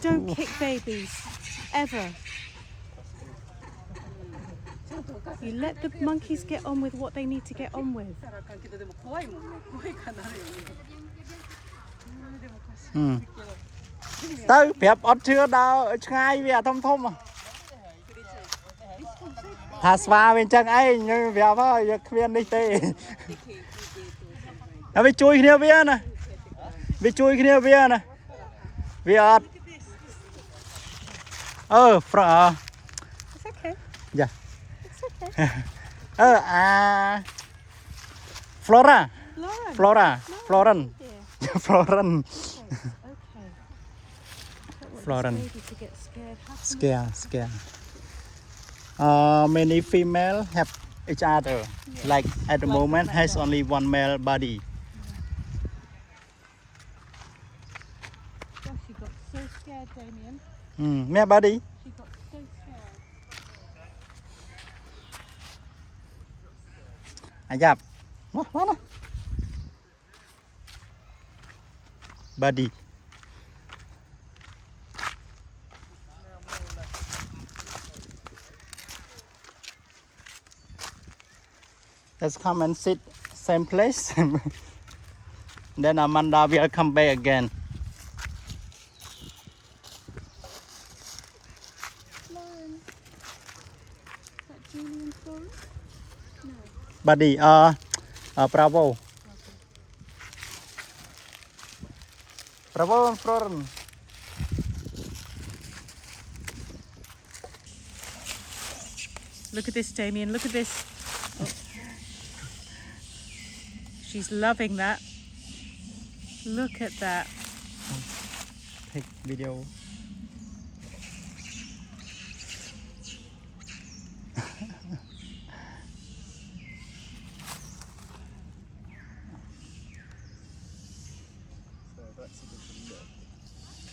don't kick babies, ever. You let the monkeys get on with what they need to get on with. ទៅប្រាប់អត់ជឿដើរឆ្ងាយវាធំថាស្វាវាអញ្ចឹងឯងខ្ញុំប្រាប់ហើយវាគ្មាននេះទេហើយវាជួយគ្នាវាណាវាជួយគ្នាវាណាវាអត់It's okay. យ៉ា It's okay. Flora Lauren. Floren Yeah. Floren Okay. Floren Baby to get scared. scare many female have each other like at the moment has only one male body Gosh, she got so scared, Damien. male body She got so scared. Ayap. Wah, mana? Body. Let's come and sit same place. Then Amanda will come back again. Lauren. Is that Julian's Lauren? No. Body. Bravo. Bravo and Floren. Look at this, Damien. Look at this. Oh. She's loving that. Look at that. Take video.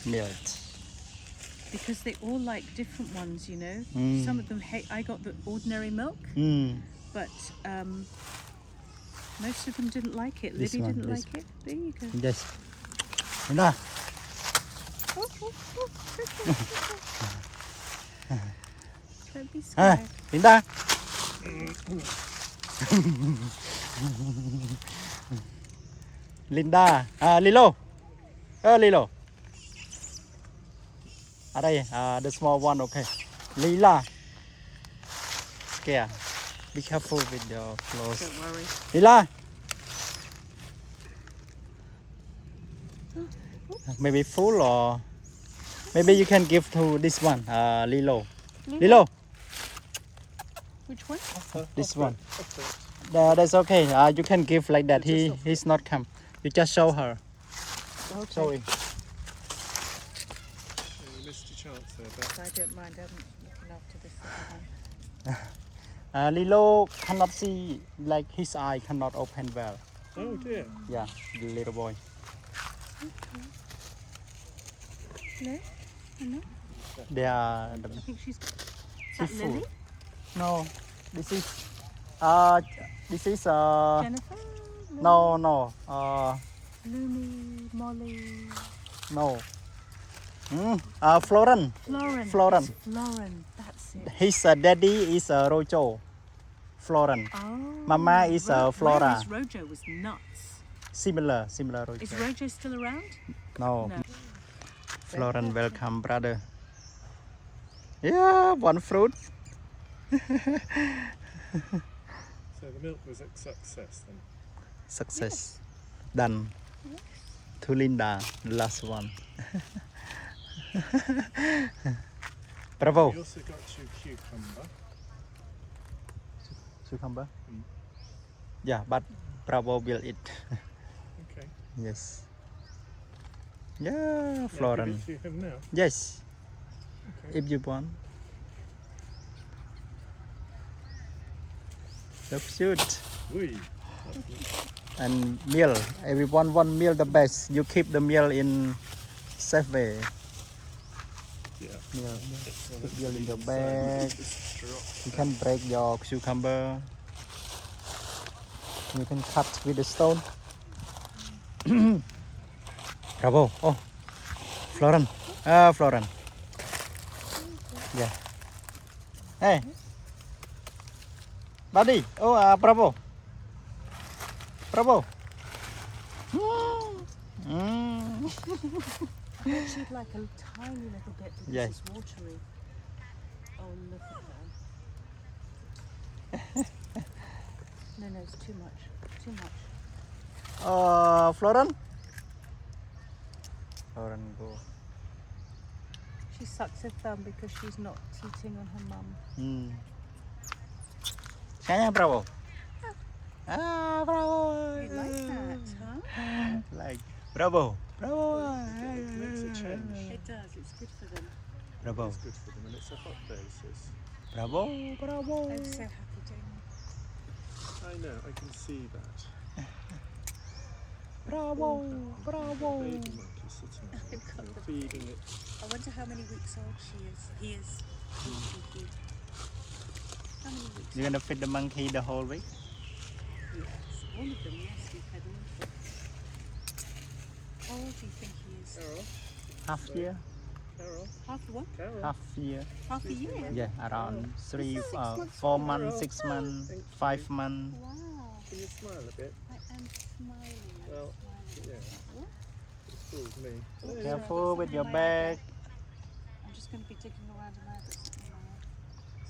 Milk. Because they all like different ones, you know. Some of them hate. I got the ordinary milk, but most of them didn't like it. This Libby one, didn't this like it. There you go. Yes. Nah. Don't be Ah, scared. Linda. Linda. Lilo. Lilo. The small one, okay. Lila. Scare. Be careful with your clothes. Don't worry. Lila. Maybe full or maybe you can give to this one, Lilo. Lilo. Which one? This one. That's okay. You can give like that. He's not come. You just show her. Okay. Show him. You missed your chance there, but I don't mind. I'm looking after this little one. Lilo cannot see, like his eye cannot open well. oh dear. Yeah, the little boy. No? No? They are the I think she's. Is that seafood. Lily? No, this is Jennifer? Lily? no Lumi, Molly. no. Floren. Floren. Floren. It's Floren. That's it. His daddy is Rojo. Floren. Oh. Mama is Flora. Whereas Rojo was nuts. Similar Rojo. Is Rojo still around? No. No. Floren, welcome, brother. Yeah, one fruit. So the milk was a success then. Success. Done. To Linda, the last one. Bravo. We also got you cucumber. Cucumber? Yeah, but Bravo will eat. Okay. Yes. Yeah, Yeah, Floren. give it to him now. Yes, Okay. if you want. Looks cute. Wee. And meal. Everyone want meal the best. You keep the meal in safe way. Yeah. Meal. So Put that's meal in the your inside. bag. Just drop You can break your cucumber. You can cut with the stone. Bravo. Oh, Floren. Florence. Yeah. Hey. Buddy. Oh, bravo. Bravo. I bet she'd like a tiny little bit because Yeah. it's watery. Oh, look at her. No, it's too much. Too much. Florence. Florence go. She sucks her thumb because she's not teething on her mum. Kayaknya bravo. Bravo. You like that, huh? Like bravo. Bravo. It makes a change. It does. It's good for them. Bravo. It's good for them, and it's a hot day, so it's, Bravo. Bravo. I'm so happy, Damien. I know, I can see that. Bravo. Bravo. Baby monkey sitting there, I've got and the feeding it. I wonder how many weeks old she is. He is. How many weeks? You're gonna feed the monkey the whole week? Yes. All of them, yes. We've had all of them. How old do you think he is? Carol, Half year. Carol, Half what? Carol. Half year. Half a year? Yeah, around 3, 6 months 4 old. months, 6 months, Thank 5 you. months. Wow. Can you smile a bit? I am smiling. I'm Well, smiling. yeah. What? It fools me. Oh, Careful with your something in my bag. I'm just going to be digging around in there. There's something in my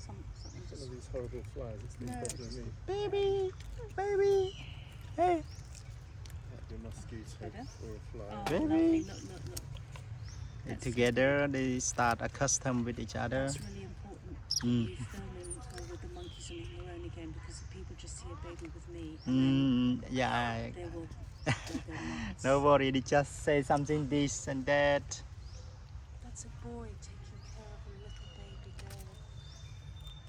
something Some just. of these horrible flies, it's been No, bothering me. Baby, baby. Hey, Might be a mosquito Better? or a fly. Oh, Baby. lovely. Look. That's- together they start accustomed with each other. That's really important. Mm. You film in with the monkeys and on your own again because if people just see a baby with me, and Yeah, then they'll go nuts. no worry, they just say something this and that. That's a boy taking care of a little baby girl.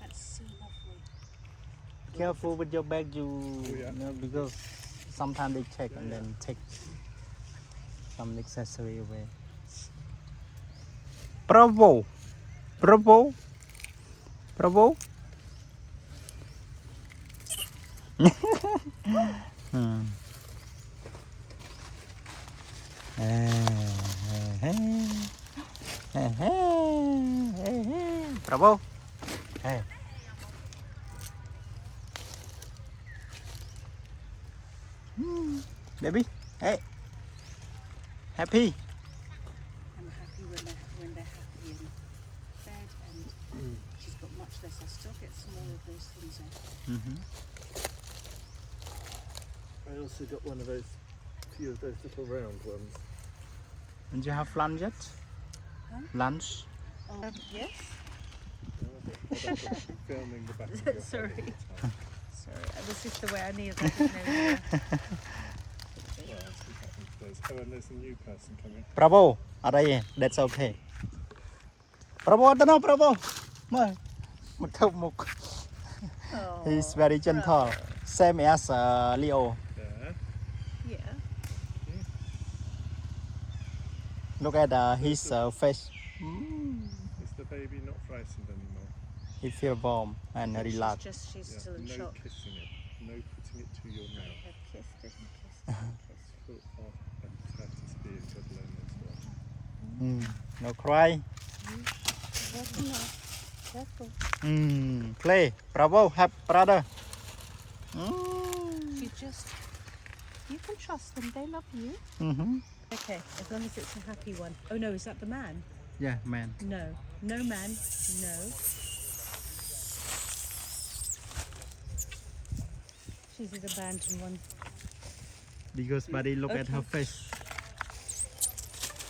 That's so lovely. Careful with your bag, you yeah. know, because sometimes they check and then take some accessory away. Bravo, bravo, bravo. Bravo. Hey. Baby, hey. Happy. I'm happy when they're happy in bed and she's got much less. I still get some more of those things out. I also got one of those, few of those little round ones. Did you have lunch yet? Huh? Lunch? Yes. Filming the back of your head Sorry. all the time. Sorry, this is the way I need. I didn't know. What else has happened to those? Oh, and there's a new person coming. Bravo. That's okay. Bravo, no, bravo. Oh, He's very gentle. Same as Leo. There. yeah. Look at his face. Is the baby not frightened anymore? He feel warm and relaxed. She's Yeah. still in No shock. kissing it. No putting it to your mouth. I've kissed it and kissed it and kissed it. Full of hepatitis B and God alone as well. No cry. Careful now. Careful. Play. Bravo. Have brother. You can trust them. They love you. Okay, as long as it's a happy one. Oh no, is that the man? Yeah, man. No. No man. No. She's the abandoned one. Because buddy, look at her Okay. face.